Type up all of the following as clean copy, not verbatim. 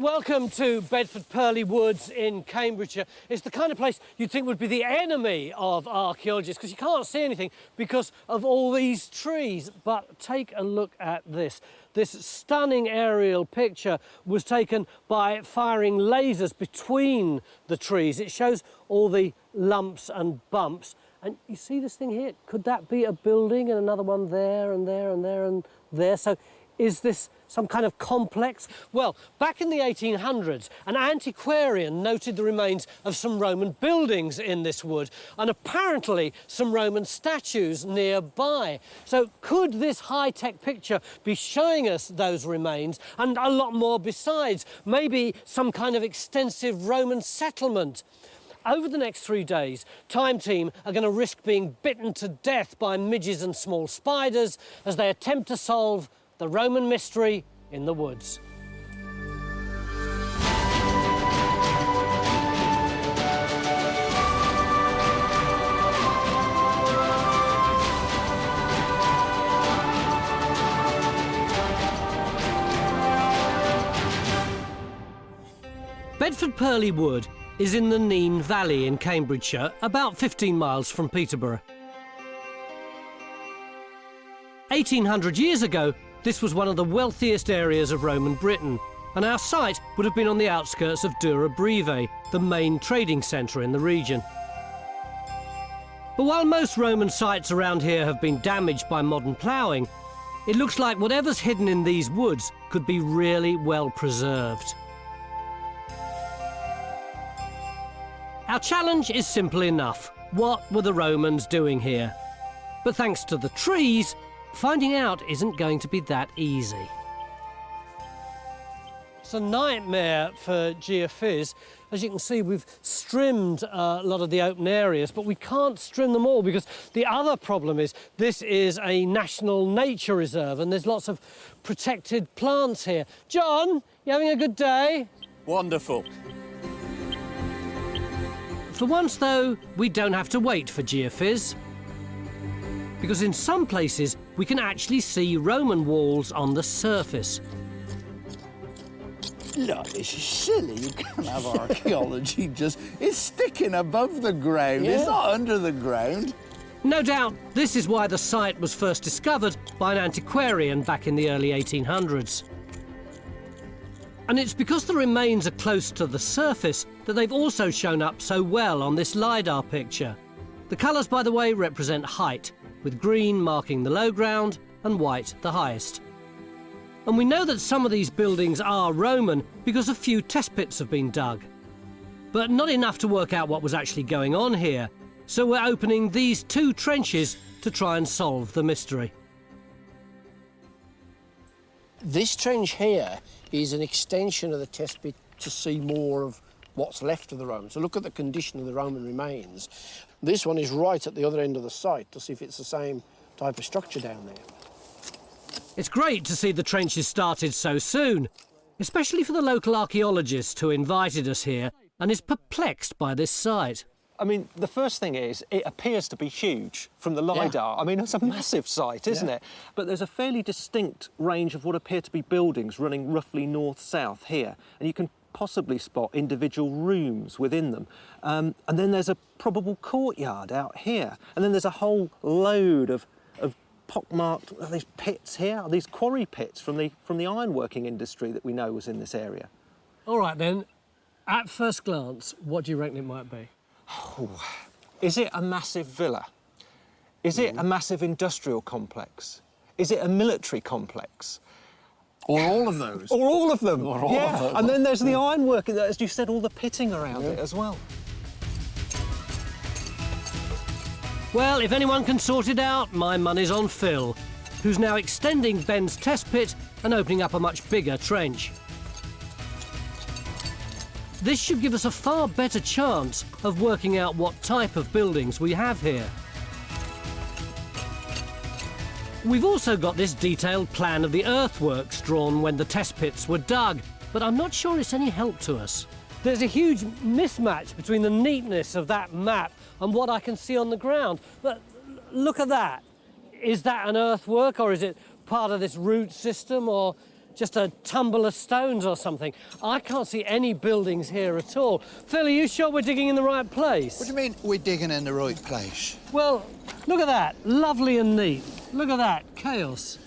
Welcome to Bedford Purlieus Woods in Cambridgeshire. It's the kind of place you'd think would be the enemy of archaeologists because you can't see anything because of all these trees. But take a look at this. This stunning aerial picture was taken by firing lasers between the trees. It shows all the lumps and bumps. And you see this thing here? Could that be a building and another one there and there and there and there? So is this some kind of complex? Well, back in the 1800s, an antiquarian noted the remains of some Roman buildings in this wood and apparently some Roman statues nearby. So could this high-tech picture be showing us those remains and a lot more besides? Maybe some kind of extensive Roman settlement? Over the next 3 days, Time Team are going to risk being bitten to death by midges and small spiders as they attempt to solve the Roman mystery in the woods. Bedford Purlieus Wood is in the Nene Valley in Cambridgeshire, about 15 miles from Peterborough. 1800 years ago, this was one of the wealthiest areas of Roman Britain, and our site would have been on the outskirts of Dura Breve, the main trading centre in the region. But while most Roman sites around here have been damaged by modern ploughing, it looks like whatever's hidden in these woods could be really well preserved. Our challenge is simple enough. What were the Romans doing here? But thanks to the trees, finding out isn't going to be that easy. It's a nightmare for geophys. As you can see, we've trimmed a lot of the open areas, but we can't trim them all because the other problem is this is a national nature reserve and there's lots of protected plants here. John, you having a good day? Wonderful. For once, though, we don't have to wait for geophys, because in some places we can actually see Roman walls on the surface. Look, this is silly. You can't have archaeology it's sticking above the ground. Yeah. It's not under the ground. No doubt this is why the site was first discovered by an antiquarian back in the early 1800s. And it's because the remains are close to the surface that they've also shown up so well on this LiDAR picture. The colours, by the way, represent height, with green marking the low ground and white the highest. And we know that some of these buildings are Roman because a few test pits have been dug. But not enough to work out what was actually going on here, so we're opening these 2 trenches to try and solve the mystery. This trench here is an extension of the test pit to see more of what's left of the Romans. So look at the condition of the Roman remains. This one is right at the other end of the site to see if it's the same type of structure down there. It's great to see the trenches started so soon, especially for the local archaeologist who invited us here and is perplexed by this site. I mean, the first thing is, it appears to be huge from the LiDAR. Yeah. I mean, it's a massive site, isn't it? But there's a fairly distinct range of what appear to be buildings running roughly north-south here. And you can possibly spot individual rooms within them. And then there's a probable courtyard out here. And then there's a whole load of pockmarked, these pits here, these quarry pits from the ironworking industry that we know was in this area. All right, then, at first glance, what do you reckon it might be? Oh, is it a massive villa? Is it a massive industrial complex? Is it a military complex? Or all of those. Or all of them. Or all of them. And then there's the ironwork, as you said, all the pitting around it as well. Well, if anyone can sort it out, my money's on Phil, who's now extending Ben's test pit and opening up a much bigger trench. This should give us a far better chance of working out what type of buildings we have here. We've also got this detailed plan of the earthworks drawn when the test pits were dug, but I'm not sure it's any help to us. There's a huge mismatch between the neatness of that map and what I can see on the ground. But look at that. Is that an earthwork or is it part of this root system or just a tumble of stones or something. I can't see any buildings here at all. Phil, are you sure we're digging in the right place? What do you mean we're digging in the right place? Well, look at that. Lovely and neat. Look at that. Chaos.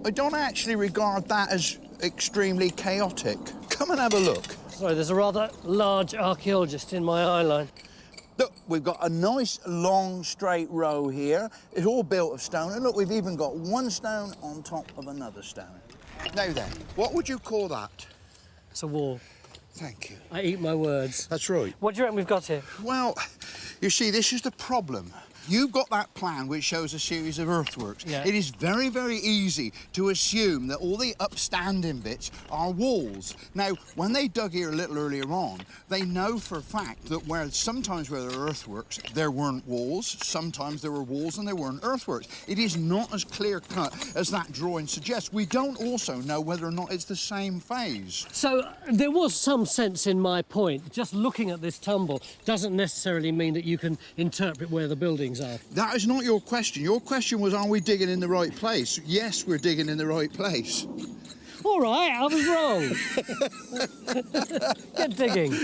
I don't actually regard that as extremely chaotic. Come and have a look. Sorry, there's a rather large archaeologist in my eye line. Look, we've got a nice, long, straight row here. It's all built of stone. And look, we've even got one stone on top of another stone. Now then, what would you call that? It's a wall. Thank you. I eat my words. That's right. What do you reckon we've got here? Well, you see, this is the problem. You've got that plan which shows a series of earthworks. Yeah. It is very, very easy to assume that all the upstanding bits are walls. Now, when they dug here a little earlier on, they know for a fact that sometimes where there are earthworks, there weren't walls, sometimes there were walls and there weren't earthworks. It is not as clear-cut as that drawing suggests. We don't also know whether or not it's the same phase. So there was some sense in my point. Just looking at this tumble doesn't necessarily mean that you can interpret where the buildings are. That is not your question. Your question was, are we digging in the right place? Yes, we're digging in the right place. All right, I was wrong. Get digging.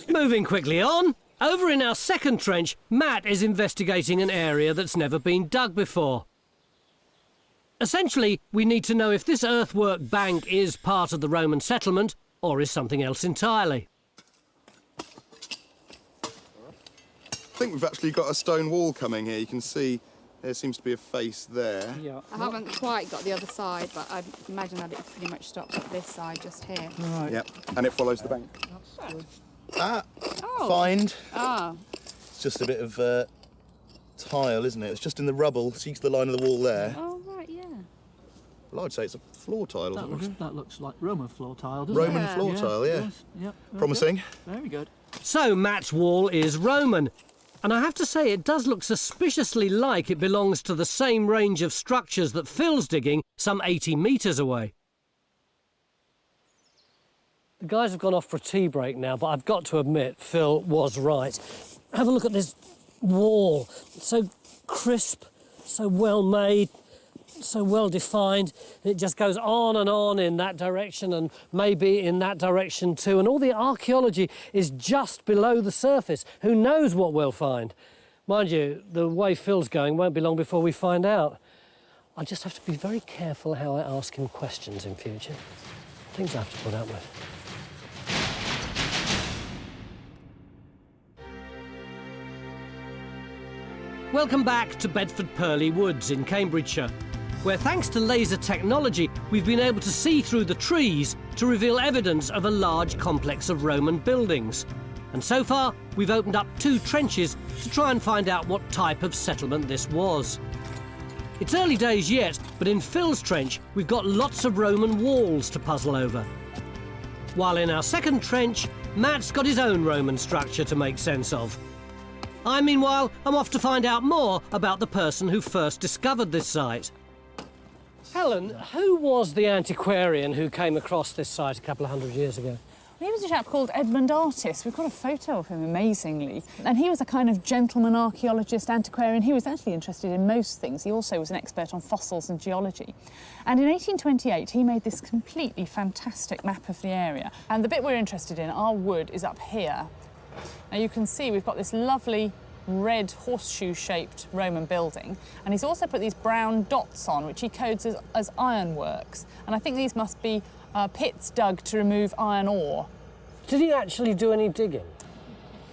Moving quickly on. Over in our second trench, Matt is investigating an area that's never been dug before. Essentially, we need to know if this earthwork bank is part of the Roman settlement or is something else entirely. I think we've actually got a stone wall coming here. You can see there seems to be a face there. Yeah. I haven't quite got the other side, but I imagine that it pretty much stops at this side just here. Right. Yep, and it follows the bank. That's good. Find. Ah. It's just a bit of tile, isn't it? It's just in the rubble. See the line of the wall there? Oh, right, yeah. Well, I'd say it's a floor tile. That looks like Roman floor tile, doesn't Roman Yeah. floor tile, yeah. Yes, yep, very Promising. good. Very good. So Matt's wall is Roman. And I have to say, it does look suspiciously like it belongs to the same range of structures that Phil's digging some 80 metres away. The guys have gone off for a tea break now, but I've got to admit, Phil was right. Have a look at this wall. So crisp, so well made, so well defined. It just goes on in that direction and maybe in that direction too. And all the archaeology is just below the surface. Who knows what we'll find? Mind you, the way Phil's going won't be long before we find out. I just have to be very careful how I ask him questions in future. Things I have to put up with. Welcome back to Bedford Purlieus Woods in Cambridgeshire, where thanks to laser technology we've been able to see through the trees to reveal evidence of a large complex of Roman buildings. And so far we've opened up 2 trenches to try and find out what type of settlement this was. It's early days yet, but in Phil's trench we've got lots of Roman walls to puzzle over. While in our second trench, Matt's got his own Roman structure to make sense of. Meanwhile, I'm off to find out more about the person who first discovered this site. Helen, who was the antiquarian who came across this site a couple of hundred years ago? He was a chap called Edmund Artis. We've got a photo of him, amazingly. And he was a kind of gentleman archaeologist, antiquarian. He was actually interested in most things. He also was an expert on fossils and geology. And in 1828, he made this completely fantastic map of the area. And the bit we're interested in, our wood, is up here. Now you can see we've got this lovely red horseshoe-shaped Roman building, and he's also put these brown dots on, which he codes as ironworks. And I think these must be pits dug to remove iron ore. Did he actually do any digging?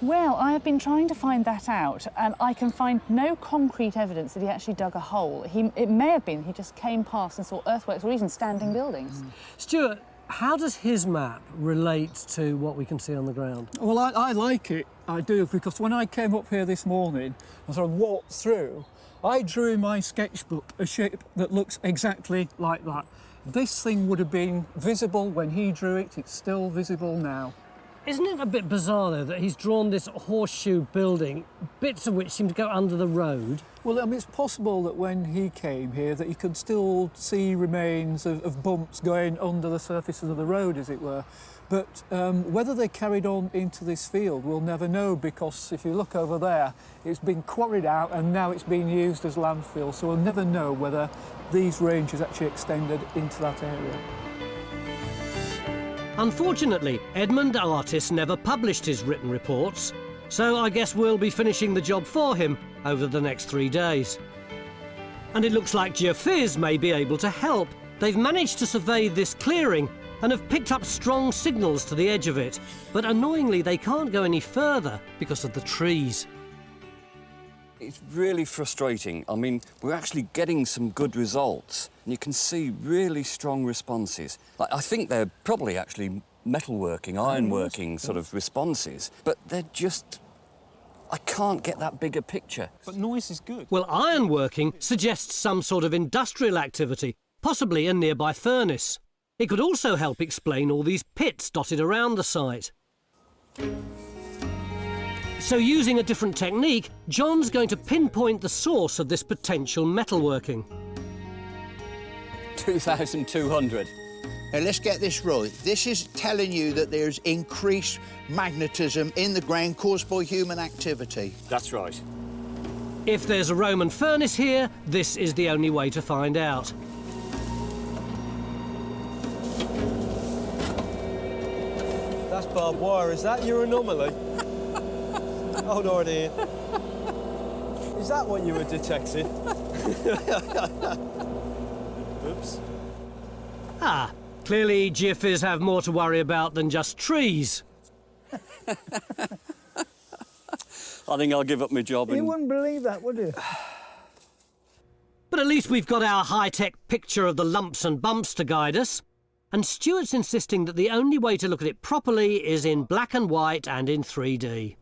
Well, I have been trying to find that out, and I can find no concrete evidence that he actually dug a hole. It may have been he just came past and saw earthworks or even standing buildings. Stuart, how does his map relate to what we can see on the ground? Well, I like it, I do, because when I came up here this morning and sort of walked through, I drew in my sketchbook a shape that looks exactly like that. This thing would have been visible when he drew it, it's still visible now. Isn't it a bit bizarre, though, that he's drawn this horseshoe building, bits of which seem to go under the road? Well, I mean, it's possible that when he came here that he could still see remains of bumps going under the surfaces of the road, as it were. But whether they carried on into this field, we'll never know, because if you look over there, it's been quarried out and now it's being used as landfill, so we'll never know whether these ranges actually extended into that area. Unfortunately, Edmund Artis never published his written reports, so I guess we'll be finishing the job for him over the next 3 days. And it looks like Geophysics may be able to help. They've managed to survey this clearing and have picked up strong signals to the edge of it, but annoyingly they can't go any further because of the trees. It's really frustrating. I mean, we're actually getting some good results, and you can see really strong responses. Like, I think they're probably actually metalworking, ironworking sort of responses, but they're just... I can't get that bigger picture. But noise is good. Well, ironworking suggests some sort of industrial activity, possibly a nearby furnace. It could also help explain all these pits dotted around the site. So using a different technique, John's going to pinpoint the source of this potential metalworking. 2,200. Now let's get this right. This is telling you that there's increased magnetism in the ground caused by human activity. That's right. If there's a Roman furnace here, this is the only way to find out. That's barbed wire, is that your anomaly? Hold on here. Is that what you were detecting? Oops. Ah, clearly geophysics have more to worry about than just trees. I think I'll give up my job and... You wouldn't believe that, would you? But at least we've got our high-tech picture of the lumps and bumps to guide us. And Stuart's insisting that the only way to look at it properly is in black and white and in 3D.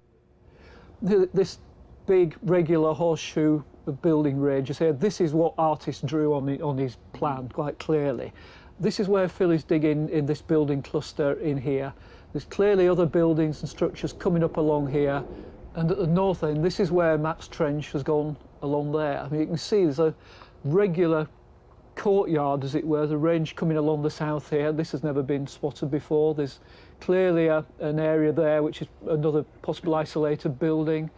This big regular horseshoe of building ranges here, this is what Artis drew on his plan quite clearly. This is where Phil is digging in this building cluster in here. There's clearly other buildings and structures coming up along here, and at the north end, this is where Matt's trench has gone along there. I mean, you can see there's a regular courtyard, as it were, the range coming along the south here. This has never been spotted before. There's clearly an area there which is another possible isolated building.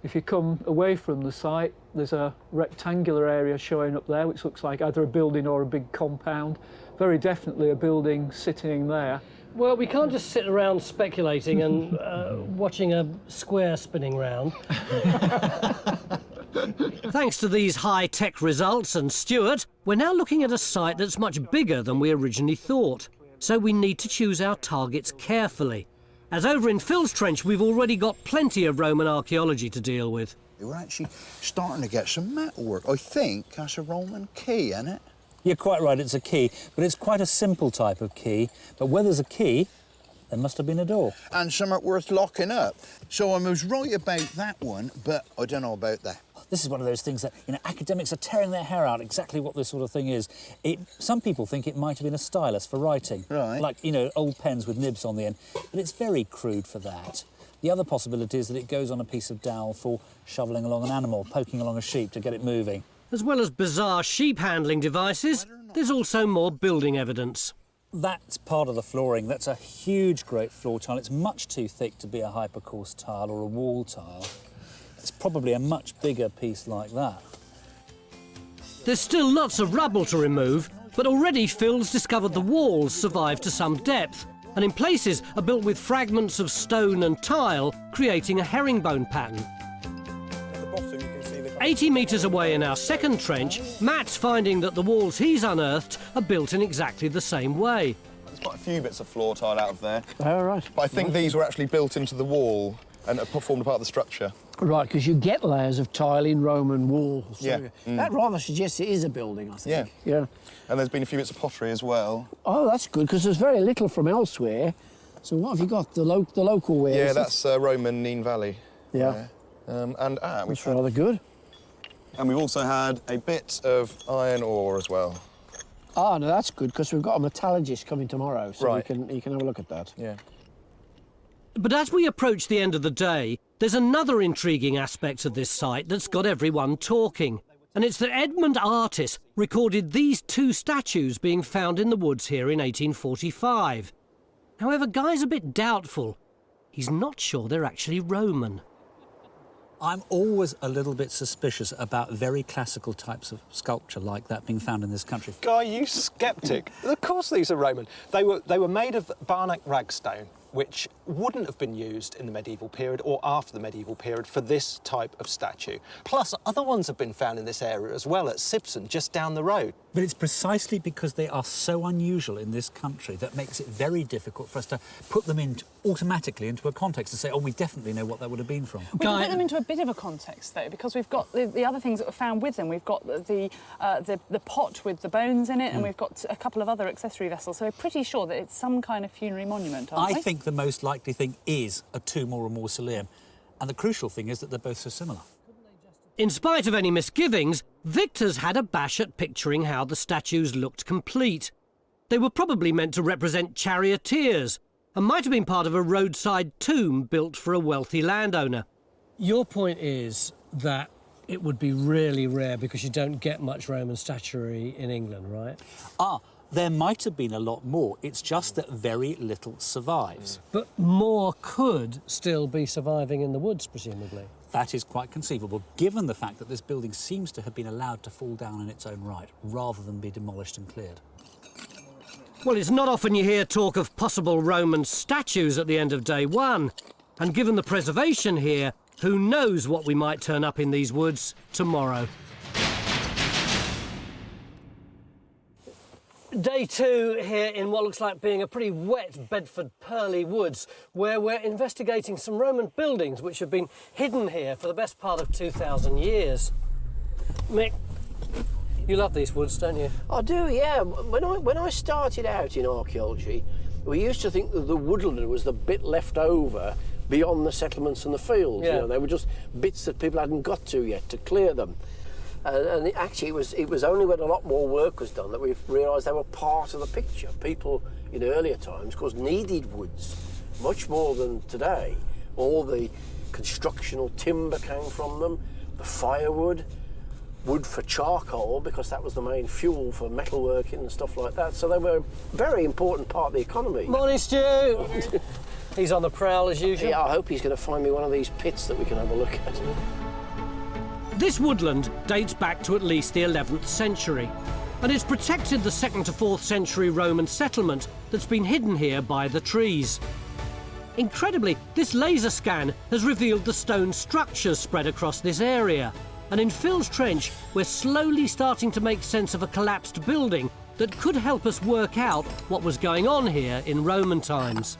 If you come away from the site, there's a rectangular area showing up there which looks like either a building or a big compound. Very definitely a building sitting there. Well, we can't just sit around speculating and watching a square spinning round. Thanks to these high-tech results and Stuart, we're now looking at a site that's much bigger than we originally thought. So we need to choose our targets carefully. As over in Phil's trench, we've already got plenty of Roman archaeology to deal with. We're actually starting to get some metalwork. I think that's a Roman key, isn't it? You're quite right, it's a key, but it's quite a simple type of key. But where there's a key, there must have been a door. And something worth locking up. So I was right about that one, but I don't know about that. This is one of those things that, you know, academics are tearing their hair out exactly what this sort of thing is. Some people think it might have been a stylus for writing. Right. Like, you know, old pens with nibs on the end. But it's very crude for that. The other possibility is that it goes on a piece of dowel for shoveling along an animal, poking along a sheep to get it moving. As well as bizarre sheep handling devices, there's also more building evidence. That's part of the flooring. That's a huge, great floor tile. It's much too thick to be a hypercourse tile or a wall tile. It's probably a much bigger piece like that. There's still lots of rubble to remove, but already Phil's discovered the walls survive to some depth, and in places are built with fragments of stone and tile, creating a herringbone pattern. At the bottom, you can see the... 80 metres away in our second trench, Matt's finding that the walls he's unearthed are built in exactly the same way. There's quite a few bits of floor tile out of there. Oh, right. But I think these were actually built into the wall and formed a part of the structure. Right, because you get layers of tile in Roman walls. Yeah. That rather suggests it is a building, I think. Yeah. And there's been a few bits of pottery as well. Oh, that's good, because there's very little from elsewhere. So what have you got? The local wares? Yeah, that's Roman Nene Valley. Yeah. That's rather good. And we've also had a bit of iron ore as well. Ah, no, that's good, because we've got a metallurgist coming tomorrow, so Right. he can have a look at that. Yeah. But as we approach the end of the day, there's another intriguing aspect of this site that's got everyone talking. And it's that Edmund Artis recorded these two statues being found in the woods here in 1845. However, Guy's a bit doubtful. He's not sure they're actually Roman. I'm always a little bit suspicious about very classical types of sculpture like that being found in this country. Guy, you sceptic. Of course these are Roman. They were made of Barnack ragstone, which wouldn't have been used in the medieval period or after the medieval period for this type of statue. Plus, other ones have been found in this area as well, at Sibson, just down the road. But it's precisely because they are so unusual in this country that makes it very difficult for us to put them in automatically into a context and say, oh, we definitely know what that would have been from. We can put them into a bit of a context, though, because we've got the other things that were found with them. We've got the pot with the bones in it, and we've got a couple of other accessory vessels, so we're pretty sure that it's some kind of funerary monument, aren't we? I think the most likely thing is a tomb or a mausoleum, and the crucial thing is that they're both so similar. In spite of any misgivings, Victor's had a bash at picturing how the statues looked complete. They were probably meant to represent charioteers and might have been part of a roadside tomb built for a wealthy landowner. Your point is that it would be really rare because you don't get much Roman statuary in England, right? There might have been a lot more. It's just that very little survives. But more could still be surviving in the woods, presumably. That is quite conceivable, given the fact that this building seems to have been allowed to fall down in its own right, rather than be demolished and cleared. Well, it's not often you hear talk of possible Roman statues at the end of day one. And given the preservation here, who knows what we might turn up in these woods tomorrow. Day two here in what looks like being a pretty wet Bedford Purlieus Woods, where we're investigating some Roman buildings which have been hidden here for the best part of 2,000 years. Mick, you love these woods, don't you? I do, yeah. When I started out in archaeology, we used to think that the woodland was the bit left over beyond the settlements and the fields. Yeah. You know, they were just bits that people hadn't got to yet to clear them. And actually, it was only when a lot more work was done that we realised they were part of the picture. People in earlier times, of course, needed woods much more than today. All the constructional timber came from them, the firewood, wood for charcoal, because that was the main fuel for metalworking and stuff like that. So they were a very important part of the economy. Morning, Stu! He's on the prowl as usual. Yeah, I hope he's going to find me one of these pits that we can have a look at. This woodland dates back to at least the 11th century, and it's protected the 2nd to 4th century Roman settlement that's been hidden here by the trees. Incredibly, this laser scan has revealed the stone structures spread across this area, and in Phil's Trench, we're slowly starting to make sense of a collapsed building that could help us work out what was going on here in Roman times.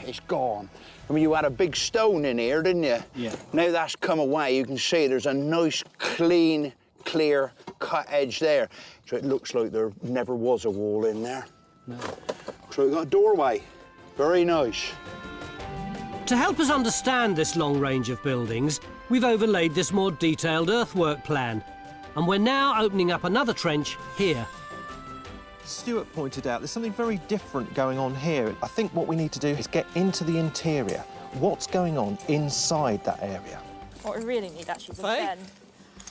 It's gone. I mean, you had a big stone in here, didn't you? Yeah. Now that's come away, you can see there's a nice, clean, clear cut edge there. So it looks like there never was a wall in there. No. So we've got a doorway. Very nice. To help us understand this long range of buildings, we've overlaid this more detailed earthwork plan. And we're now opening up another trench here. Stuart pointed out there's something very different going on here. I think what we need to do is get into the interior. What's going on inside that area? What we really need actually is a Faye? pen.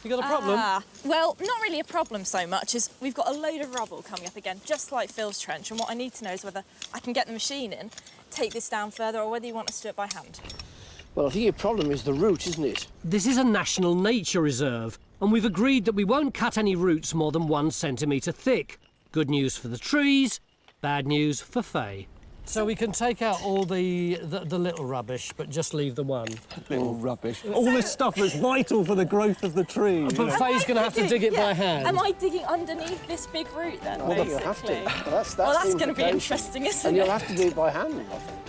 You got a problem? Well, not really a problem so much as we've got a load of rubble coming up again, just like Phil's trench, and what I need to know is whether I can get the machine in, take this down further, or whether you want us to do it by hand. Well, I think your problem is the root, isn't it? This is a national nature reserve, and we've agreed that we won't cut any roots more than 1 centimetre thick. Good news for the trees, bad news for Faye. So we can take out all the little rubbish, but just leave the one. Little rubbish. All this stuff that's vital for the growth of the tree. But Faye's going to have to dig it by hand. Am I digging underneath this big root then, Well, basically? you have to. Well, that's going to be interesting, isn't and it? you'll have to do it by hand, I think.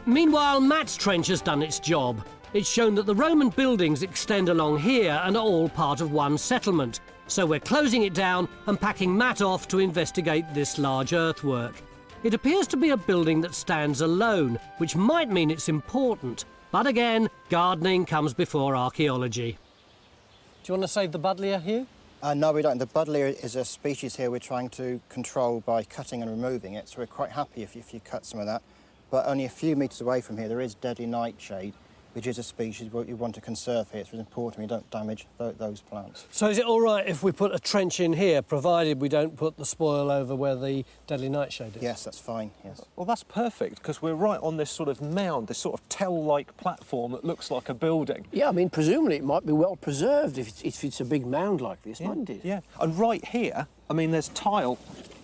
Meanwhile, Matt's trench has done its job. It's shown that the Roman buildings extend along here and are all part of one settlement. So we're closing it down and packing Matt off to investigate this large earthwork. It appears to be a building that stands alone, which might mean it's important. But again, gardening comes before archaeology. Do you want to save the buddleia, Hugh? No, we don't. The buddleia is a species here we're trying to control by cutting and removing it, so we're quite happy if you cut some of that. But only a few metres away from here, there is deadly nightshade, which is a species what you want to conserve here. It's really important we don't damage those plants. So is it all right if we put a trench in here, provided we don't put the spoil over where the deadly nightshade is? Yes, that's fine, yes. Well, that's perfect, because we're right on this sort of mound, this sort of tell-like platform that looks like a building. Yeah, I mean, presumably it might be well preserved if it's a big mound like this, mightn't it? Yeah, and right here, I mean, there's tile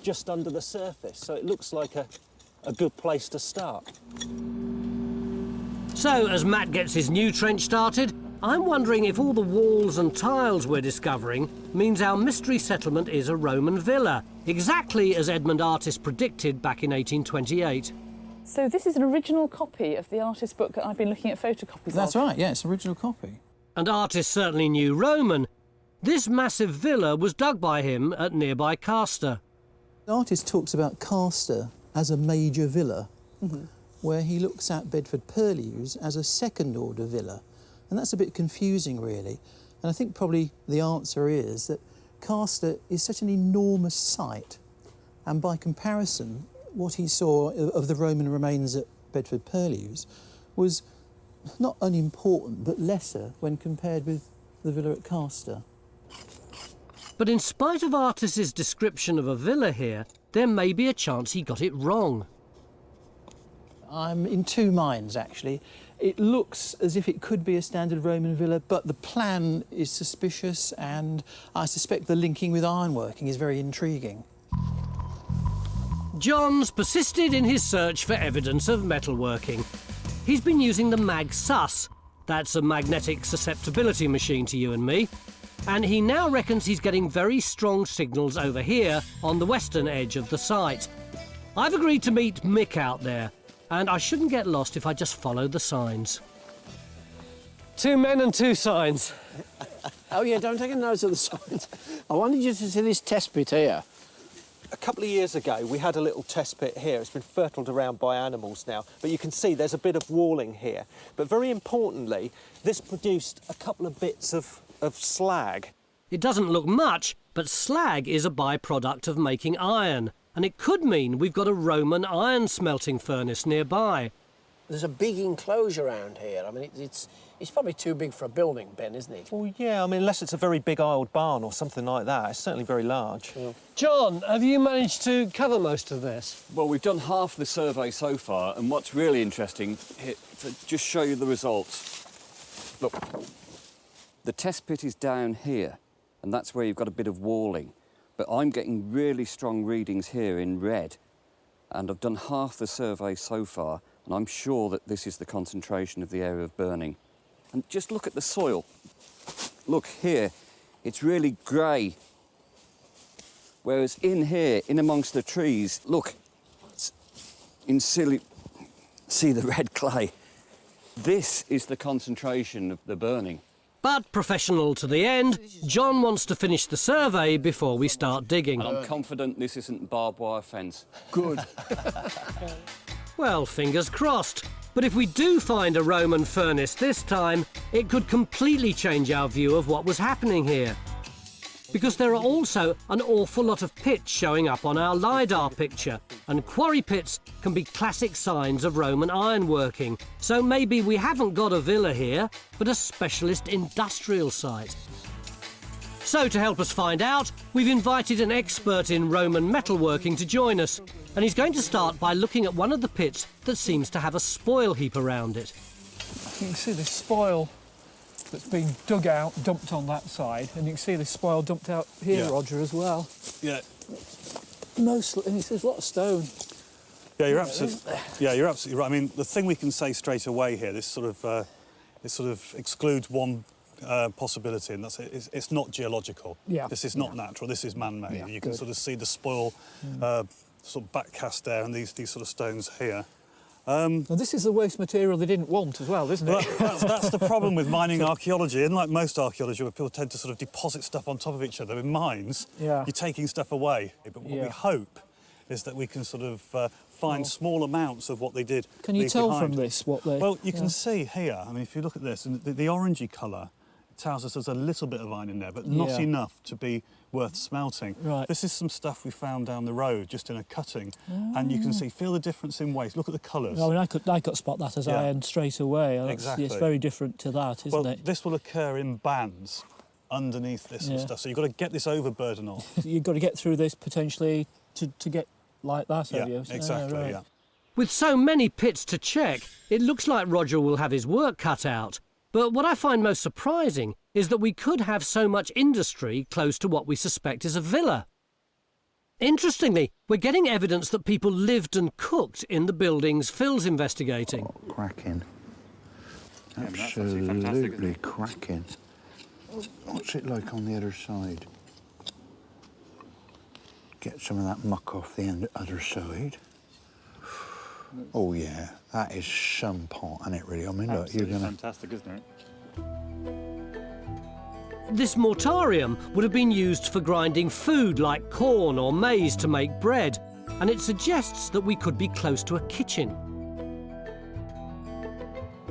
just under the surface, so it looks like a good place to start. So, as Matt gets his new trench started, I'm wondering if all the walls and tiles we're discovering means our mystery settlement is a Roman villa, exactly as Edmund Artis predicted back in 1828. So this is an original copy of the artist's book that I've been looking at photocopies of. That's right, yeah, it's an original copy. And Artis certainly knew Roman. This massive villa was dug by him at nearby Castor. The artist talks about Castor as a major villa, where he looks at Bedford Purlieus as a second-order villa. And that's a bit confusing, really. And I think probably the answer is that Castor is such an enormous site, and by comparison, what he saw of the Roman remains at Bedford Purlieus was not unimportant, but lesser when compared with the villa at Castor. But in spite of Artis's description of a villa here, there may be a chance he got it wrong. I'm in two minds, actually. It looks as if it could be a standard Roman villa, but the plan is suspicious, and I suspect the linking with ironworking is very intriguing. John's persisted in his search for evidence of metalworking. He's been using the Mag-Sus. That's a magnetic susceptibility machine to you and me. And he now reckons he's getting very strong signals over here on the western edge of the site. I've agreed to meet Mick out there, and I shouldn't get lost if I just follow the signs. 2 men and 2 signs. Oh, yeah, don't take a notice of the signs. I wanted you to see this test pit here. A couple of years ago, we had a little test pit here. It's been fertiled around by animals now, but you can see there's a bit of walling here. But very importantly, this produced a couple of bits of slag. It doesn't look much, but slag is a byproduct of making iron, and it could mean we've got a Roman iron smelting furnace nearby. There's a big enclosure around here. I mean, it's probably too big for a building, Ben, isn't it? Well, yeah, I mean, unless it's a very big old barn or something like that. It's certainly very large. Yeah. John, have you managed to cover most of this? Well, we've done half the survey so far, and what's really interesting, here, to just show you the results. Look, the test pit is down here, and that's where you've got a bit of walling. But I'm getting really strong readings here in red, and I've done half the survey so far, and I'm sure that this is the concentration of the area of burning. And just look at the soil. Look here, it's really grey. Whereas in here, in amongst the trees, look, it's see the red clay. This is the concentration of the burning. But professional to the end, John wants to finish the survey before we start digging. And I'm confident this isn't barbed wire fence. Good. Well, fingers crossed. But if we do find a Roman furnace this time, it could completely change our view of what was happening here. Because there are also an awful lot of pits showing up on our LiDAR picture, and quarry pits can be classic signs of Roman ironworking. So maybe we haven't got a villa here, but a specialist industrial site. So to help us find out, we've invited an expert in Roman metalworking to join us, and he's going to start by looking at one of the pits that seems to have a spoil heap around it. You can see this spoil that's been dug out, dumped on that side, and you can see this spoil dumped out here, Roger, as well. Yeah. Mostly, and there's a lot of stone. Yeah, you're absolutely right. I mean, the thing we can say straight away here, this sort of excludes one possibility, and that's it's not geological. Yeah. This is not natural. This is man-made. Yeah, you can good. sort of see the spoil sort of backcast there, and these sort of stones here. And this is the waste material they didn't want as well, isn't it? Well, that's the problem with mining archaeology. Unlike most archaeology, where people tend to sort of deposit stuff on top of each other, in mines, you're taking stuff away. But what we hope is that we can sort of find small amounts of what they did. Can you leave tell behind. from this what they... Well, you can see here, I mean, if you look at this, and the orangey colour tells us there's a little bit of iron in there, but not enough to be worth smelting. Right. This is some stuff we found down the road, just in a cutting, and you can see, feel the difference in weight. Look at the colours. I mean, I could spot that as iron straight away. Exactly. It's very different to that, isn't it? This will occur in bands underneath this and stuff, so you've got to get this overburden off. You've got to get through this potentially to get like that, have you? Exactly, right. yeah. With so many pits to check, it looks like Roger will have his work cut out. But what I find most surprising is that we could have so much industry close to what we suspect is a villa. Interestingly, we're getting evidence that people lived and cooked in the buildings Phil's investigating. Cracking. Absolutely Absolutely cracking. What's it like on the other side? Get some of that muck off the other side. Oh yeah, that is some pot, isn't it, really? I mean, look, you're gonna... fantastic, isn't it? This mortarium would have been used for grinding food like corn or maize to make bread, and it suggests that we could be close to a kitchen.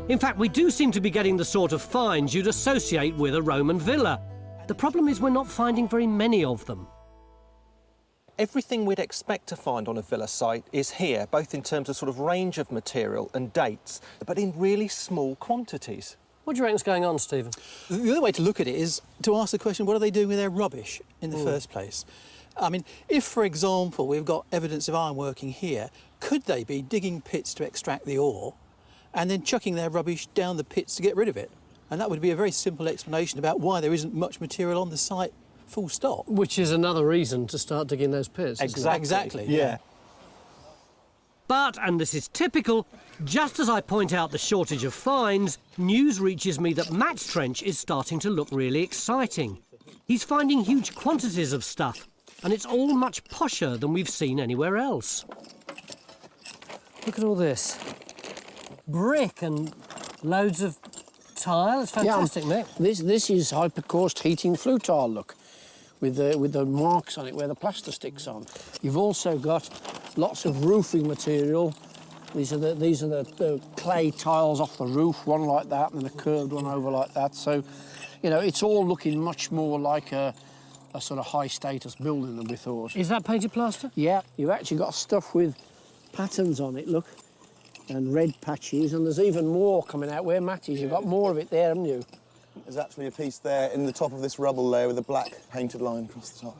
In fact, we do seem to be getting the sort of finds you'd associate with a Roman villa. The problem is we're not finding very many of them. Everything we'd expect to find on a villa site is here, both in terms of sort of range of material and dates, but in really small quantities. What do you reckon's going on, Stephen? The other way to look at it is to ask the question, what are they doing with their rubbish in the first place? I mean, if, for example, we've got evidence of ironworking here, could they be digging pits to extract the ore and then chucking their rubbish down the pits to get rid of it? And that would be a very simple explanation about why there isn't much material on the site, full stop. Which is another reason to start digging those pits. Exactly. Yeah. But, and this is typical, just as I point out the shortage of finds, news reaches me that Matt's trench is starting to look really exciting. He's finding huge quantities of stuff, and it's all much posher than we've seen anywhere else. Look at all this. Brick and loads of tile. It's fantastic, Mick. This is hypercaust heating flue tile, look, with the marks on it where the plaster sticks on. You've also got lots of roofing material. These are the clay tiles off the roof, one like that, and then a curved one over like that. So, you know, it's all looking much more like a sort of high-status building than we thought. Is that painted plaster? Yeah, you've actually got stuff with patterns on it, look, and red patches, and there's even more coming out where Matt is. You've got more of it there, haven't you? There's actually a piece there in the top of this rubble layer with a black painted line across the top.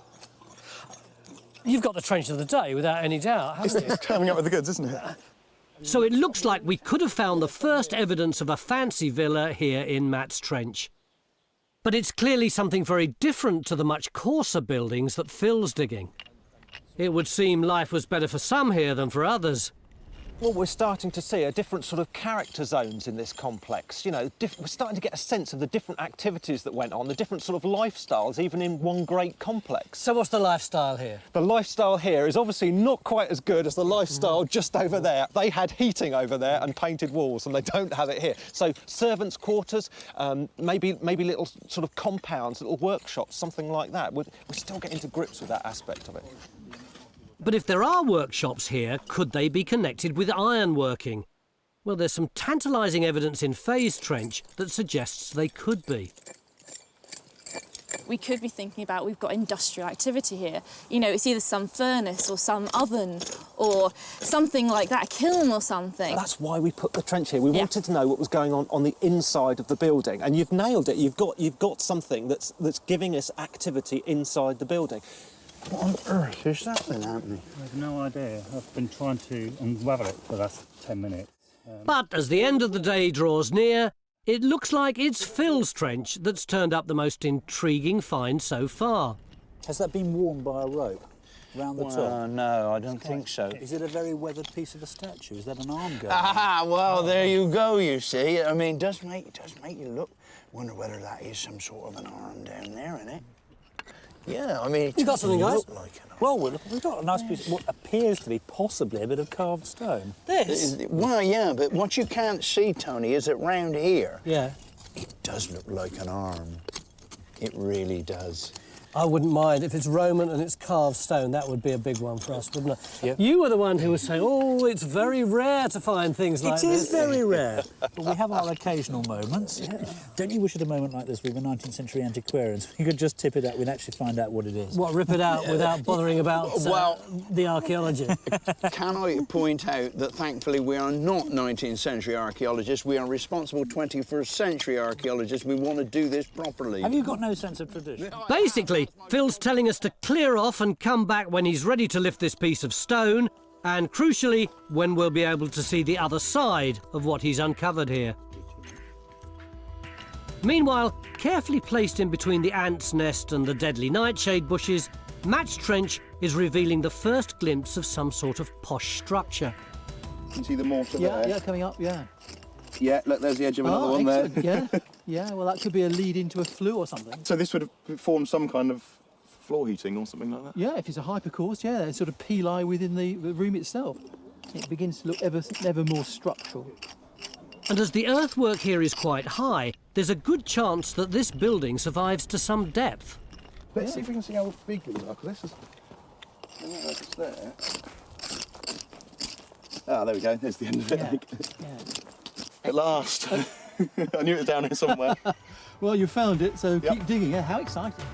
You've got the trench of the day, without any doubt, haven't you? It's coming up with the goods, isn't it? So it looks like we could have found the first evidence of a fancy villa here in Matt's trench. But it's clearly something very different to the much coarser buildings that Phil's digging. It would seem life was better for some here than for others. Well, we're starting to see a different sort of character zones in this complex. You know, we're starting to get a sense of the different activities that went on, the different sort of lifestyles, even in one great complex. So what's the lifestyle here? The lifestyle here is obviously not quite as good as the lifestyle just over there. They had heating over there and painted walls, and they don't have it here. So servants' quarters, maybe little sort of compounds, little workshops, something like that. We're still getting to grips with that aspect of it. But if there are workshops here, could they be connected with ironworking? Well, there's some tantalising evidence in Faye's trench that suggests they could be. We could be thinking about, we've got industrial activity here. You know, it's either some furnace or some oven or something like that, a kiln or something. That's why we put the trench here. We wanted to know what was going on the inside of the building, and you've nailed it. You've got something that's giving us activity inside the building. What on earth is that then, Anthony? I have no idea. I've been trying to unravel it for the last 10 minutes. But as the end of the day draws near, it looks like it's Phil's trench that's turned up the most intriguing find so far. Has that been worn by a rope round the top? No, I don't think so. Is it a very weathered piece of a statue? Is that an arm going? Ah, well, there you go, you see. I mean, it does make you look. Wonder whether that is some sort of an arm down there, innit? Yeah, I mean... You got something, guys? Like well, we've got a nice piece of what appears to be possibly a bit of carved stone. This? Well, yeah, but what you can't see, Tony, is that round here... Yeah. It does look like an arm. It really does. I wouldn't mind. If it's Roman and it's carved stone, that would be a big one for us, wouldn't it? Yeah. You were the one who was saying, oh, it's very rare to find things like this. It is very rare. But we have our occasional moments. Yeah. Don't you wish at a moment like this we were 19th century antiquarians? You could just tip it out, we'd actually find out what it is. What, rip it out without bothering about the archaeology? Can I point out that thankfully we are not 19th century archaeologists, we are responsible 21st century archaeologists. We want to do this properly. Have you got no sense of tradition? Basically, Phil's telling us to clear off and come back when he's ready to lift this piece of stone, and crucially, when we'll be able to see the other side of what he's uncovered here. Meanwhile, carefully placed in between the ant's nest and the deadly nightshade bushes, Matt's trench is revealing the first glimpse of some sort of posh structure. You can see the mortar there. Yeah, coming up, yeah. Yeah, look, there's the edge of another one there. Yeah, yeah, well, that could be a lead into a flue or something. So this would have formed some kind of floor heating or something like that? Yeah, if it's a hypercourse, yeah, there's sort of pili within the room itself. It begins to look ever more structural. And as the earthwork here is quite high, there's a good chance that this building survives to some depth. Let's see if we can see how big it is. This is... It's there. Ah, there we go. There's the end of it. Yeah. At last. I knew it was down here somewhere. Well, you found it, so keep digging. Yeah, how exciting.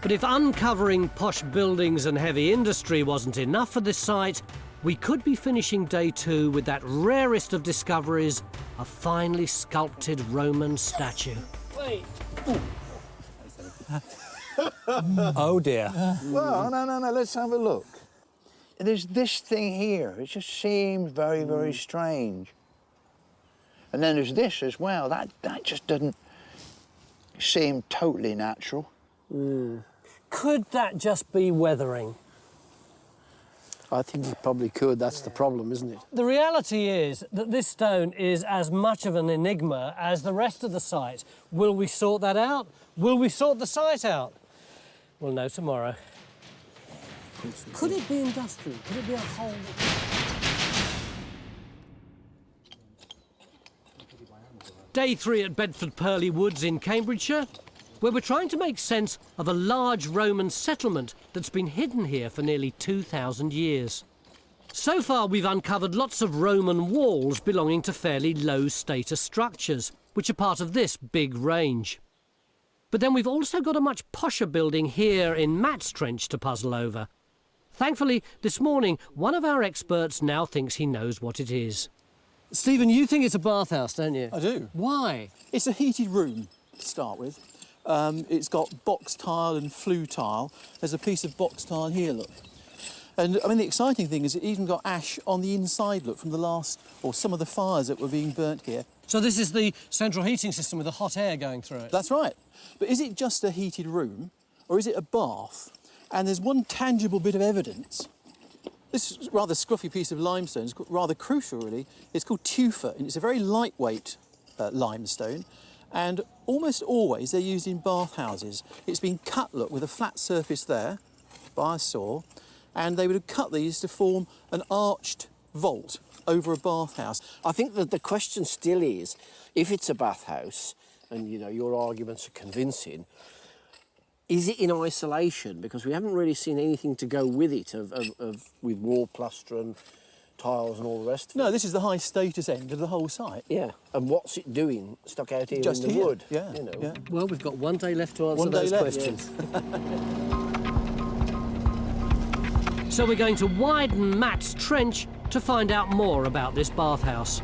But if uncovering posh buildings and heavy industry wasn't enough for this site, we could be finishing day 2 with that rarest of discoveries, a finely sculpted Roman statue. Wait. Oh dear. Well, no, let's have a look. There's this thing here. It just seems very, very strange. And then there's this as well. That just doesn't seem totally natural. Could that just be weathering? I think it probably could. That's the problem, isn't it? The reality is that this stone is as much of an enigma as the rest of the site. Will we sort that out? Will we sort the site out? We'll know tomorrow. Could it be industrial? Could it be a whole... Day 3 at Bedford Purlieus Woods in Cambridgeshire, where we're trying to make sense of a large Roman settlement that's been hidden here for nearly 2,000 years. So far, we've uncovered lots of Roman walls belonging to fairly low-status structures, which are part of this big range. But then we've also got a much posher building here in Matt's trench to puzzle over. Thankfully, this morning, one of our experts now thinks he knows what it is. Stephen, you think it's a bathhouse, don't you? I do. Why? It's a heated room to start with. It's got box tile and flue tile. There's a piece of box tile here, look. And I mean, the exciting thing is it even got ash on the inside, look, from the last, or some of the fires that were being burnt here. So this is the central heating system with the hot air going through it? That's right. But is it just a heated room, or is it a bath? And there's one tangible bit of evidence. This rather scruffy piece of limestone is rather crucial, really. It's called tufa, and it's a very lightweight limestone. And almost always they're used in bathhouses. It's been cut, look, with a flat surface there by a saw, and they would have cut these to form an arched vault over a bathhouse. I think that the question still is, if it's a bathhouse, and you know your arguments are convincing, is it in isolation? Because we haven't really seen anything to go with it with wall plaster and tiles and all the rest of it. No, this is the high status end of the whole site. Yeah, and what's it doing stuck out here Just in the here. wood? Yeah, you know. yeah. Well, we've got one day left to answer One day those left. questions. So we're going to widen Matt's trench to find out more about this bathhouse.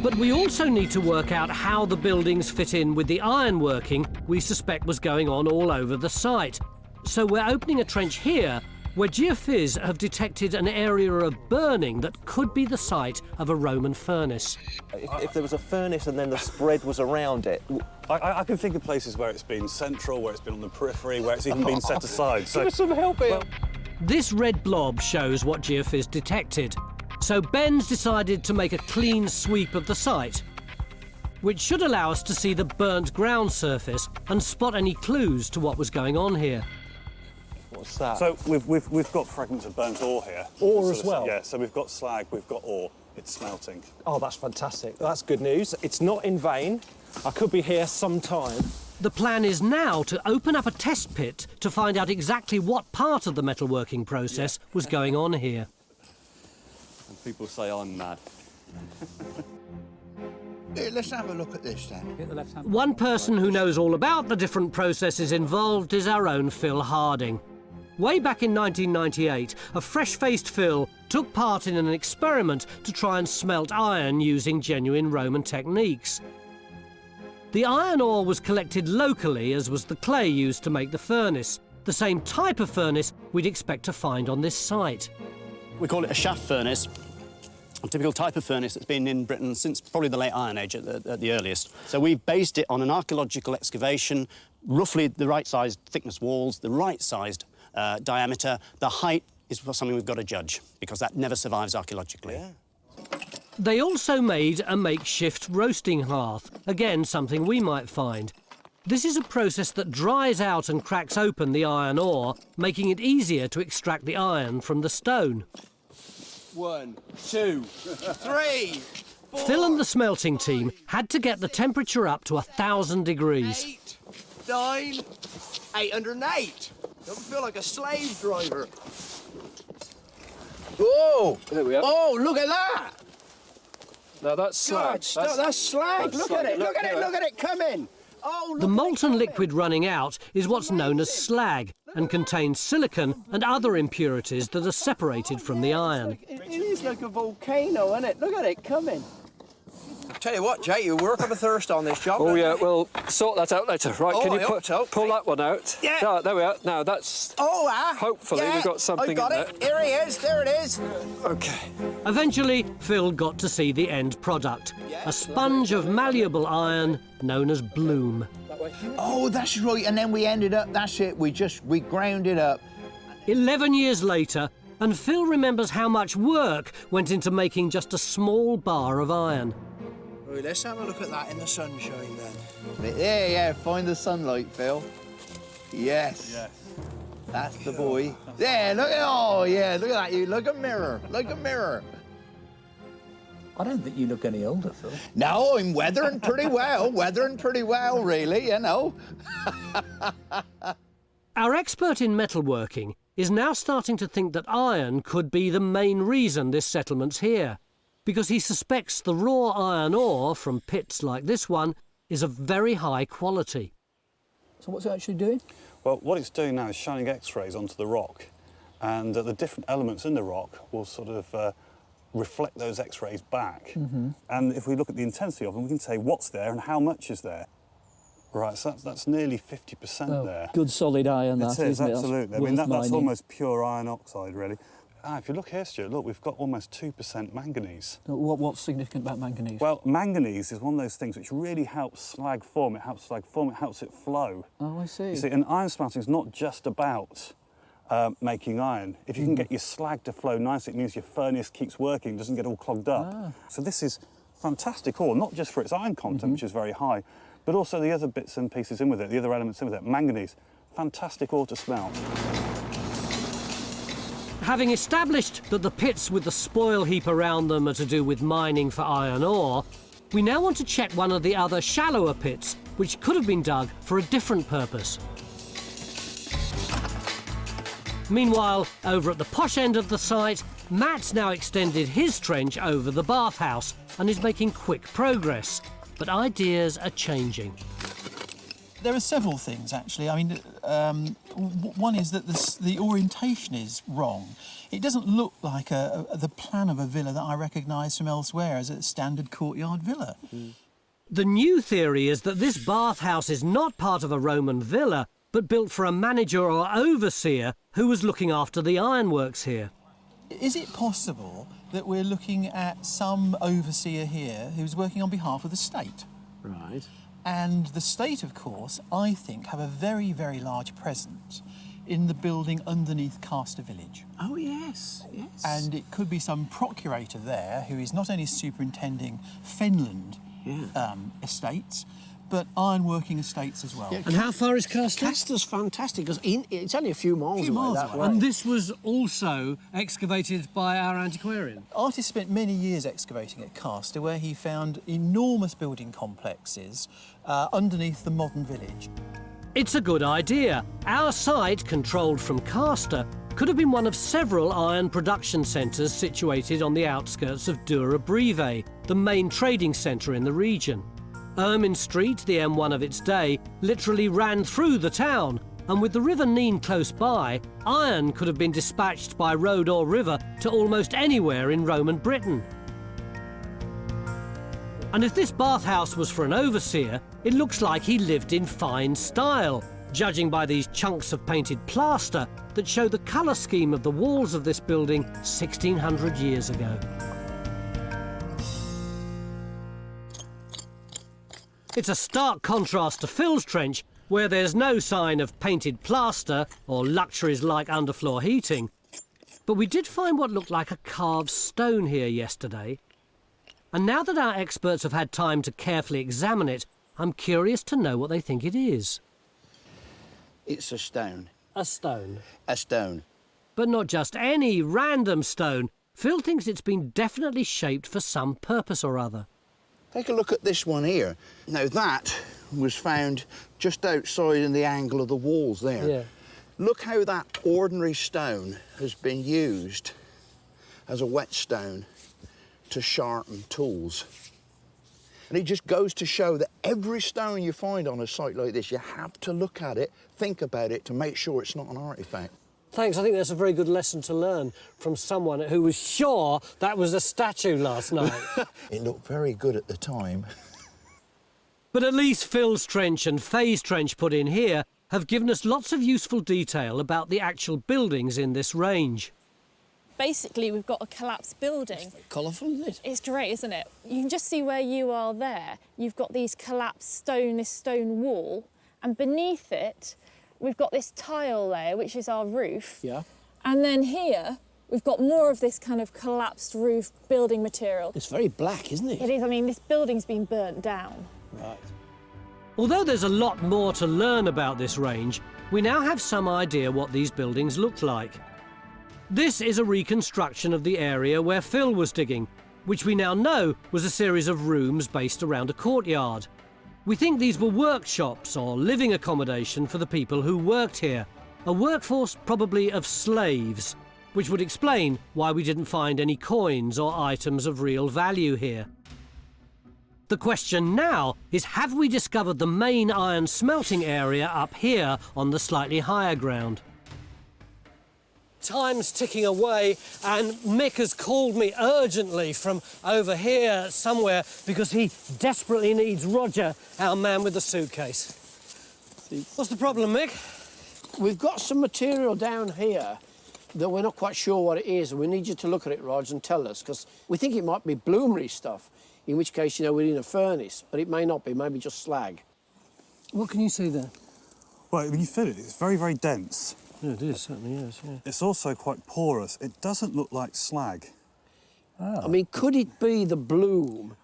But we also need to work out how the buildings fit in with the ironworking we suspect was going on all over the site. So we're opening a trench here where geophys have detected an area of burning that could be the site of a Roman furnace. If there was a furnace and then the spread was around it... I can think of places where it's been central, where it's been on the periphery, where it's even been set aside. So, give us some help here. Well, this red blob shows what geophys detected. So Ben's decided to make a clean sweep of the site, which should allow us to see the burnt ground surface and spot any clues to what was going on here. What's that? So we've got fragments of burnt ore here. Ore as well? Yeah, so we've got slag, we've got ore. It's smelting. Oh, that's fantastic. That's good news. It's not in vain. I could be here some time. The plan is now to open up a test pit to find out exactly what part of the metalworking process was going on here. And people say I'm mad. Here, let's have a look at this then. One person who knows all about the different processes involved is our own Phil Harding. Way back in 1998, a fresh-faced Phil took part in an experiment to try and smelt iron using genuine Roman techniques. The iron ore was collected locally, as was the clay used to make the furnace, the same type of furnace we'd expect to find on this site. We call it a shaft furnace, a typical type of furnace that's been in Britain since probably the late Iron Age at the earliest. So we've based it on an archaeological excavation, roughly the right-sized thickness walls, the right-sized diameter. The height is something we've got to judge, because that never survives archaeologically. Yeah. They also made a makeshift roasting hearth, again something we might find. This is a process that dries out and cracks open the iron ore, making it easier to extract the iron from the stone. 1, 2, 3, 4. Phil and the smelting team had to get the temperature up to 1,000 degrees. 8, 9, 808. Don't feel like a slave driver. Whoa! There we are. Oh, look at that! No, that's slag. That's slag. Look at it, look at it, look at it coming. Oh, The molten liquid running out is what's known as slag and contains silicon and other impurities that are separated from the iron. It is like a volcano, isn't it? Look at it coming. I'll tell you what, Jake, you work up a thirst on this job. Oh, yeah, we'll sort that out later. Right, Oh, can you I hope so. pull that one out? Yeah. Ah, there we are. Now, that's... Hopefully we've got something I got in it. there. Here he is. There it is. OK. Eventually, Phil got to see the end product, a sponge of malleable iron known as bloom. Oh, that's right. And then we ended up, that's it, we ground it up. 11 years later, and Phil remembers how much work went into making just a small bar of iron. Right, let's have a look at that in the sunshine then. Yeah, find the sunlight, Phil. Yes. That's the boy. Yeah, look at that, you look a mirror, I don't think you look any older, Phil. No, I'm weathering pretty well, really, you know. Our expert in metalworking is now starting to think that iron could be the main reason this settlement's here, because he suspects the raw iron ore from pits like this one is of very high quality. So what's it actually doing? Well, what it's doing now is shining X-rays onto the rock, and the different elements in the rock will sort of reflect those X-rays back. And if we look at the intensity of them, we can say what's there and how much is there. Right, so that's nearly 50% there. Good solid iron, that, it is, isn't it? absolutely. I mean, that's almost pure iron oxide, really. If you look here, Stuart, look, we've got almost 2% manganese. What's significant about manganese? Well, manganese is one of those things which really helps slag form. It helps slag form, it helps it flow. Oh, I see. You see, and iron smelting is not just about making iron. If you can get your slag to flow nicely, it means your furnace keeps working, doesn't get all clogged up. So this is fantastic ore, not just for its iron content, which is very high, but also the other bits and pieces in with it, the other elements in with it. Manganese, fantastic ore to smelt. Having established that the pits with the spoil heap around them are to do with mining for iron ore, we now want to check one of the other shallower pits, which could have been dug for a different purpose. Meanwhile, over at the Posh end of the site, Matt's now extended his trench over the bathhouse and is making quick progress. But ideas are changing. There are several things, actually. I mean, one is that the orientation is wrong. It doesn't look like the plan of a villa that I recognise from elsewhere as a standard courtyard villa. The new theory is that this bathhouse is not part of a Roman villa, but built for a manager or overseer who was looking after the ironworks here. Is it possible that we're looking at some overseer here who's working on behalf of the state? Right. And the state, of course, I think, have a very, very large presence in the building underneath Castor Village. Oh, yes, yes. And it could be some procurator there who is not only superintending Fenland estates, but ironworking estates as well. Yeah, And how far is Castor? Castor's fantastic, because it's only a few miles away that way. And this was also excavated by our antiquarian. Artist spent many years excavating at Castor, where he found enormous building complexes underneath the modern village. It's a good idea. Our site, controlled from Castor, could have been one of several iron production centres situated on the outskirts of Dura-Brive, the main trading centre in the region. Ermine Street, the M1 of its day, literally ran through the town, and with the River Nene close by, iron could have been dispatched by road or river to almost anywhere in Roman Britain. And if this bathhouse was for an overseer, it looks like he lived in fine style, judging by these chunks of painted plaster that show the colour scheme of the walls of this building 1600 years ago. It's a stark contrast to Phil's trench, where there's no sign of painted plaster or luxuries like underfloor heating. But we did find what looked like a carved stone here yesterday. And now that our experts have had time to carefully examine it, I'm curious to know what they think it is. It's a stone. A stone? A stone. But not just any random stone. Phil thinks it's been definitely shaped for some purpose or other. Take a look at this one here. Now that was found just outside in the angle of the walls there. Yeah. Look how that ordinary stone has been used as a whetstone to sharpen tools. And it just goes to show that every stone you find on a site like this, you have to look at it, think about it to make sure it's not an artefact. Thanks, I think that's a very good lesson to learn from someone who was sure that was a statue last night. It looked very good at the time. But at least Phil's trench and Faye's trench put in here have given us lots of useful detail about the actual buildings in this range. Basically, we've got a collapsed building. It's very colourful, isn't it? It's great, isn't it? You can just see where you are there. You've got these collapsed stone, this stone wall, and beneath it, we've got this tile layer, which is our roof. Yeah. And then here, we've got more of this kind of collapsed roof building material. It's very black, isn't it? It is. I mean, this building's been burnt down. Right. Although there's a lot more to learn about this range, we now have some idea what these buildings looked like. This is a reconstruction of the area where Phil was digging, which we now know was a series of rooms based around a courtyard. We think these were workshops or living accommodation for the people who worked here, a workforce probably of slaves, which would explain why we didn't find any coins or items of real value here. The question now is, have we discovered the main iron smelting area up here on the slightly higher ground? Time's ticking away, and Mick has called me urgently from over here somewhere because he desperately needs Roger, our man with the suitcase. What's the problem, Mick? We've got some material down here that we're not quite sure what it is, and we need you to look at it, Rog, and tell us, because we think it might be bloomery stuff, in which case, you know, we're in a furnace, but it may not be, maybe just slag. What can you see there? Well, when you feel it, it's very, very dense. Yeah, it is, certainly is, yeah. It's also quite porous. It doesn't look like slag. I mean, could it be the bloom?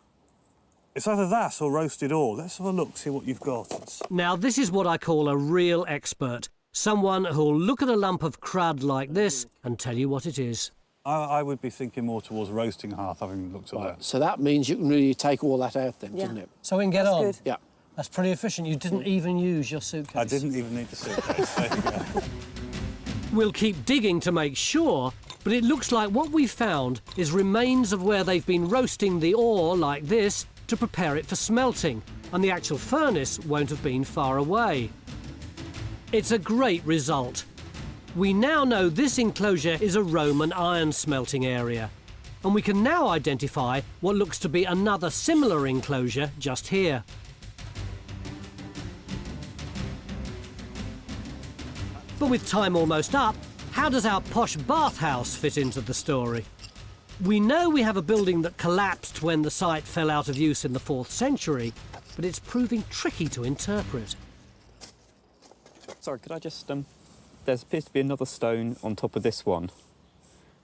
It's either that or roasted ore. Let's have a look, see what you've got. Now, this is what I call a real expert. Someone who'll look at a lump of crud like this and tell you what it is. I would be thinking more towards roasting hearth, having looked at that. So that means you can really take all that out then, doesn't it? So we can get on? Good. Yeah. That's pretty efficient. You didn't even use your suitcase. I didn't even need the suitcase. There you go. We'll keep digging to make sure, but it looks like what we've found is remains of where they've been roasting the ore like this to prepare it for smelting, and the actual furnace won't have been far away. It's a great result. We now know this enclosure is a Roman iron smelting area, and we can now identify what looks to be another similar enclosure just here. But with time almost up, how does our posh bathhouse fit into the story? We know we have a building that collapsed when the site fell out of use in the 4th century, but it's proving tricky to interpret. Sorry, could I just... There appears to be another stone on top of this one,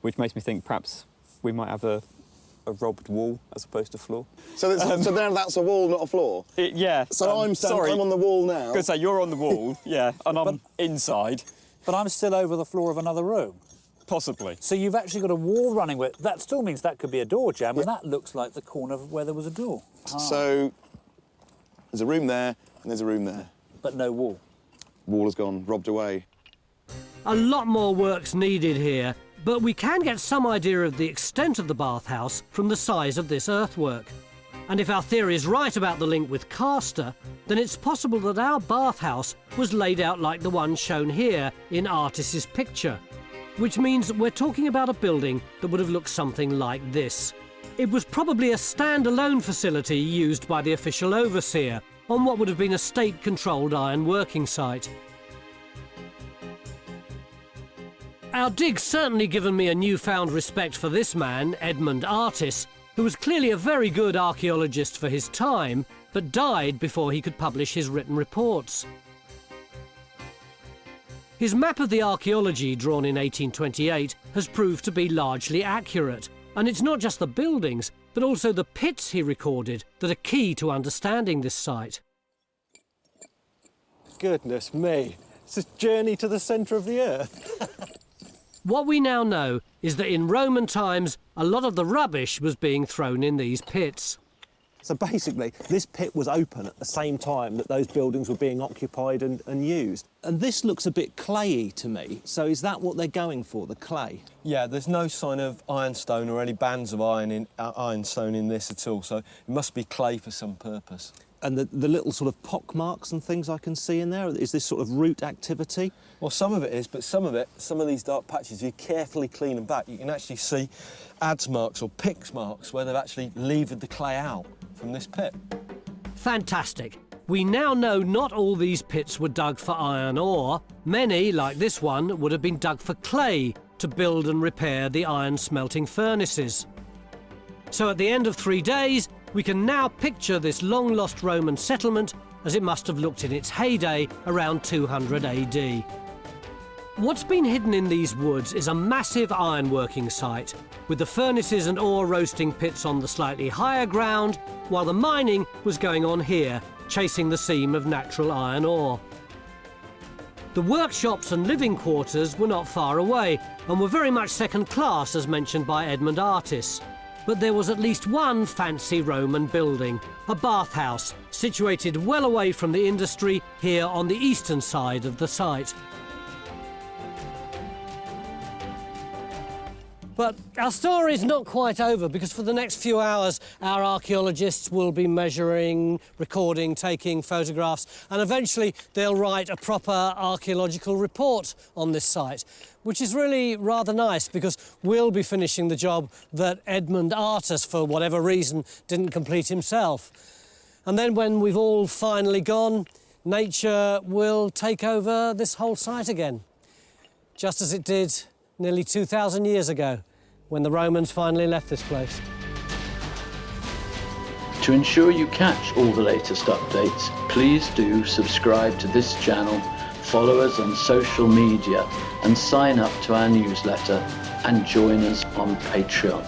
which makes me think perhaps we might have a robbed wall as opposed to floor. So, so there, that's a wall, not a floor? Yeah. So I'm on the wall now. Good, so you're on the wall, yeah, and I'm inside. But I'm still over the floor of another room. Possibly. So you've actually got a wall running with... That still means that could be a door jamb, and that looks like the corner where there was a door. So there's a room there, and there's a room there. But no wall. Wall has gone, robbed away. A lot more work's needed here, but we can get some idea of the extent of the bathhouse from the size of this earthwork. And if our theory is right about the link with Castor, then it's possible that our bathhouse was laid out like the one shown here in Artis's picture, which means we're talking about a building that would have looked something like this. It was probably a standalone facility used by the official overseer on what would have been a state-controlled iron working site. Our dig's certainly given me a newfound respect for this man, Edmund Artis, who was clearly a very good archaeologist for his time, but died before he could publish his written reports. His map of the Archaeology, drawn in 1828, has proved to be largely accurate, and it's not just the buildings, but also the pits he recorded that are key to understanding this site. Goodness me, it's a journey to the centre of the earth. What we now know is that in Roman times, a lot of the rubbish was being thrown in these pits. So basically, this pit was open at the same time that those buildings were being occupied and used. And this looks a bit clayey to me. So is that what they're going for, the clay? Yeah, there's no sign of ironstone or any bands of ironstone in this at all, so it must be clay for some purpose. And the little sort of pock marks and things I can see in there, is this sort of root activity? Well, some of it is, but some of these dark patches, if you carefully clean them back, you can actually see adze marks or picks marks where they've actually levered the clay out from this pit. Fantastic. We now know not all these pits were dug for iron ore. Many, like this one, would have been dug for clay to build and repair the iron smelting furnaces. So at the end of 3 days, we can now picture this long-lost Roman settlement as it must have looked in its heyday around 200 AD. What's been hidden in these woods is a massive ironworking site, with the furnaces and ore roasting pits on the slightly higher ground, while the mining was going on here, chasing the seam of natural iron ore. The workshops and living quarters were not far away and were very much second class, as mentioned by Edmund Artis. But there was at least one fancy Roman building, a bathhouse, situated well away from the industry here on the eastern side of the site. But our story's not quite over, because for the next few hours our archaeologists will be measuring, recording, taking photographs, and eventually they'll write a proper archaeological report on this site, which is really rather nice because we'll be finishing the job that Edmund Artis, for whatever reason, didn't complete himself. And then when we've all finally gone, nature will take over this whole site again, just as it did nearly 2,000 years ago, when the Romans finally left this place. To ensure you catch all the latest updates, please do subscribe to this channel, follow us on social media, and sign up to our newsletter, and join us on Patreon.